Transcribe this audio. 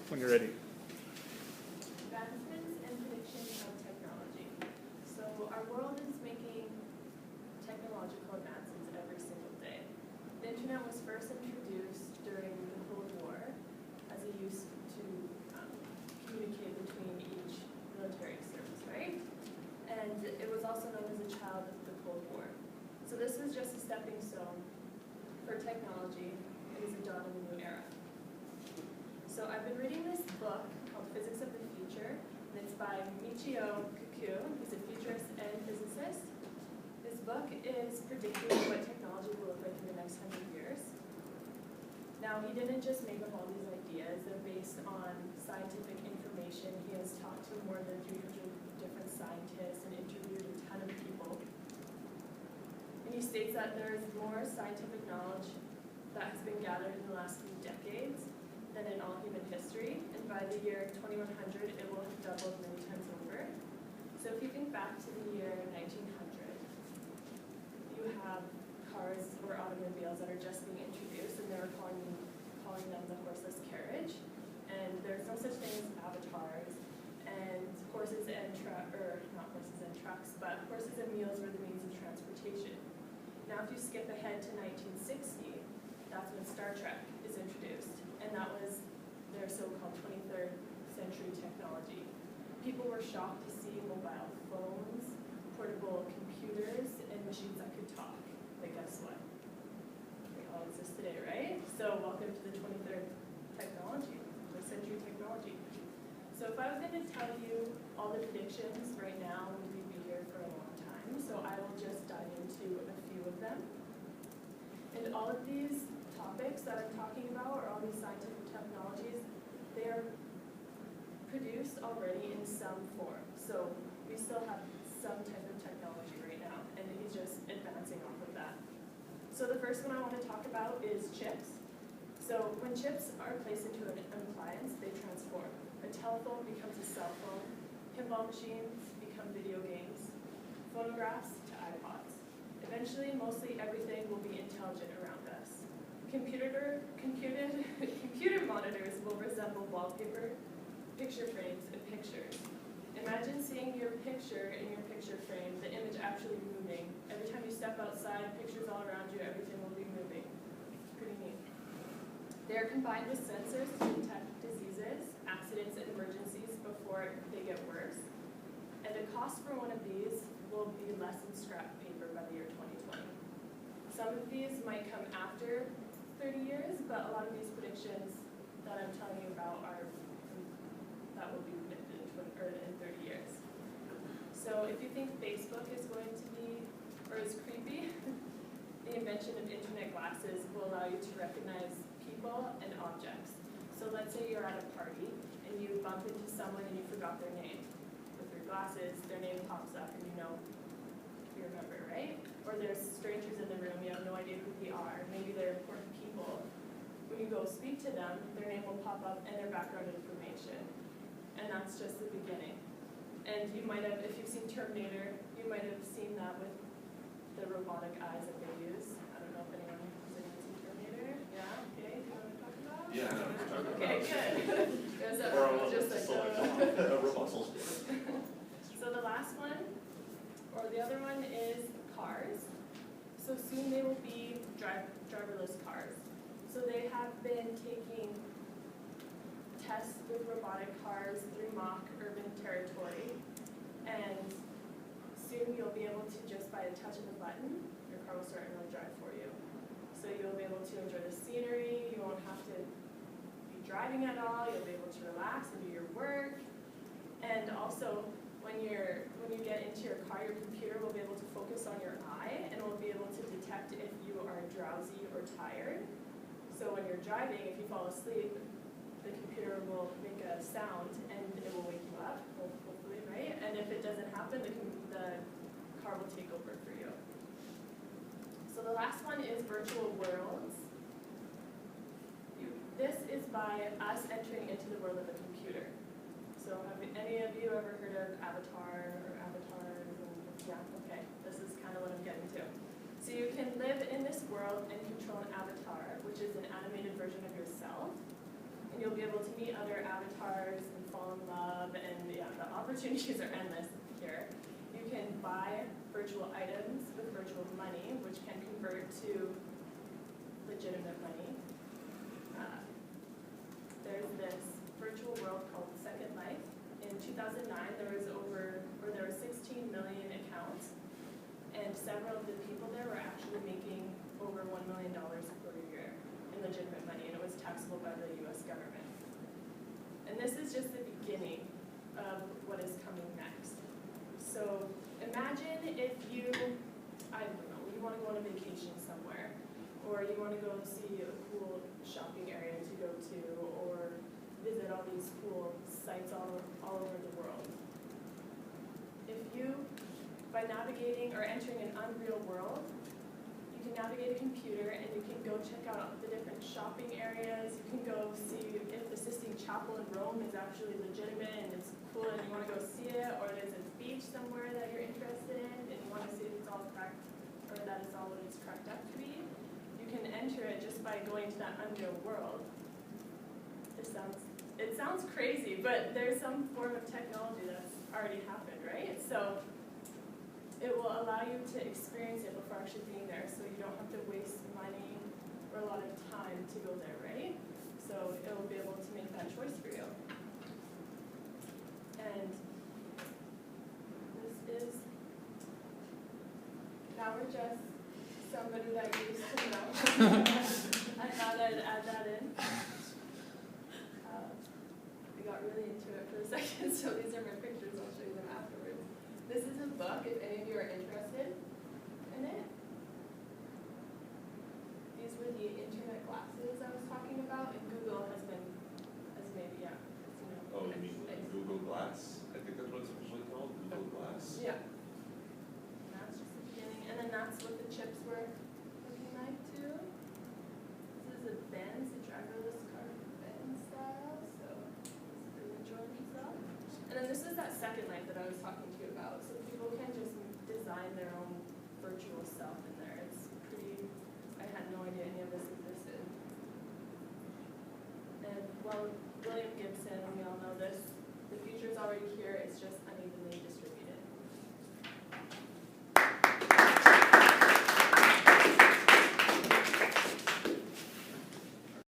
when you're ready. Advancements and predictions of technology. So our world is making technological advances every single day. The internet was first introduced during the Cold War as a use to communicate between each military service, right? And it was also known as a child of the Cold War. So this was just a stepping stone for technology. It is a dawn of a new era. So I've been reading this book called Physics of the Future, and it's by Michio Kaku. He's a futurist and physicist. This book is predicting what technology will look like in the next 100 years. Now, he didn't just make up all these ideas. They're based on scientific information. He has talked to more than 300 different scientists and interviewed a ton of people. And he states that there is more scientific knowledge that has been gathered in the last few decades than in all human history, and by the year 2100, it will have doubled many times over. So if you think back to the year 1900, you have cars or automobiles that are just being introduced, and they were calling them the horseless carriage, and there's no such thing as avatars, and horses and trucks, but horses and mules were the means of transportation. Now if you skip ahead to 1960, that's when Star Trek is introduced, and that was their so-called 23rd century technology. People were shocked to see mobile phones, portable computers, and machines that could talk. But guess what? They all exist today, right? So welcome to the 23rd century technology. So if I was going to tell you all the predictions right now, we'd be here for a long time. So I will just dive into a few of them. And all of these topics that I'm talking about, or all these scientific technologies, they are produced already in some form. So we still have some type of technology right now, and he's just advancing off of that. So the first one I want to talk about is chips. So when chips are placed into an appliance, they transform. A telephone becomes a cell phone, pinball machines become video games, phonographs to iPods. Eventually, mostly everything will be intelligent around us. Computer monitors will resemble wallpaper, picture frames, and pictures. Imagine seeing your picture in your picture frame, the image actually moving. Every time you step outside, pictures all around you, everything will be moving. Pretty neat. They are combined with sensors to detect diseases, accidents, and emergencies before they get worse. And the cost for one of these will be less than scrap paper by the year 2020. Some of these might come after 30 years, but a lot of these predictions that I'm telling you about are that will be predicted in 30 years. So if you think Facebook is going to be, or is creepy, the invention of internet glasses will allow you to recognize people and objects. So let's say you're at a party and you bump into someone and you forgot their name. With your glasses, their name pops up and you remember, right? Or there's strangers in the room, you have no idea who they are. Maybe they're important people. When you go speak to them, their name will pop up and their background information. And that's just the beginning. And you might have, if you've seen Terminator, you might have seen that with the robotic eyes that they use. I don't know if anyone has seen Terminator. Yeah, okay, do you know what I'm talking about? Yeah, I know what you're talking about. Okay, good. Because that was just like a robot soul. So the last one, or the other one, is cars. So soon they will be driverless cars. So they have been taking tests with robotic cars through mock urban territory, and soon you'll be able to, just by a touch of a button, your car will start and it'll drive for you. So you'll be able to enjoy the scenery, you won't have to be driving at all, you'll be able to relax and do your work. And also, when you get into your car, your computer will be able to focus on your eye and will be able to detect if you are drowsy or tired. So when you're driving, if you fall asleep, the computer will make a sound and it will wake you up, hopefully, right? And if it doesn't happen, the car will take over for you. So the last one is virtual worlds. This is by us entering into the world of a computer. So have any of you ever heard of Avatar or Avatars? Yeah, okay, this is kind of what I'm getting to. So you can live in this world and control an avatar, which is an animated version of yourself. And you'll be able to meet other avatars and fall in love, and yeah, the opportunities are endless here. You can buy virtual items with virtual money, which can convert to legitimate money. There's this virtual world called Second Life. In 2009, there were 16 million accounts, and several of the people there were actually making over $1 million per year in legitimate money, and it was taxable by the US government. And this is just the beginning of what is coming next. So imagine if you, I don't know, you want to go on a vacation somewhere, or you want to go see a cool shopping area to go to, or visit all these cool sites all over the world. If you, by navigating or entering an unreal world, you can navigate a computer and you can go check out the different shopping areas. You can go see if the Sistine Chapel in Rome is actually legitimate and it's cool and you want to go see it, or there's a beach somewhere that you're interested in and you want to see if it's all cracked, or that it's all what it's cracked up to be. You can enter it just by going to that unreal world. It sounds crazy, but there's some form of technology that's already happened, right? So it will allow you to experience it before actually being there, so you don't have to waste money or a lot of time to go there, right? So it will be able to make that choice for you. And this is, now we're just somebody that used to know. I thought I'd add that in. We got really into it for a second, so these are my pictures. I'll show you them afterwards. This is a book, if any of you are interested in it. These were the internet glasses I was talking about, and Google has made, yeah. Oh, you mean like Google Glass? I think that's what it's officially called, Google Glass. Yeah. And that's just the beginning, and then that's what the chips were looking like too. This is a Benz, a driverless car Benz style, so this is the Jordan stuff. And then this is that Second Life that I was talking to you about. So people can just design their own virtual self in there. It's pretty, I had no idea any of this existed. And well, William Gibson, we all know this, the future is already here, it's just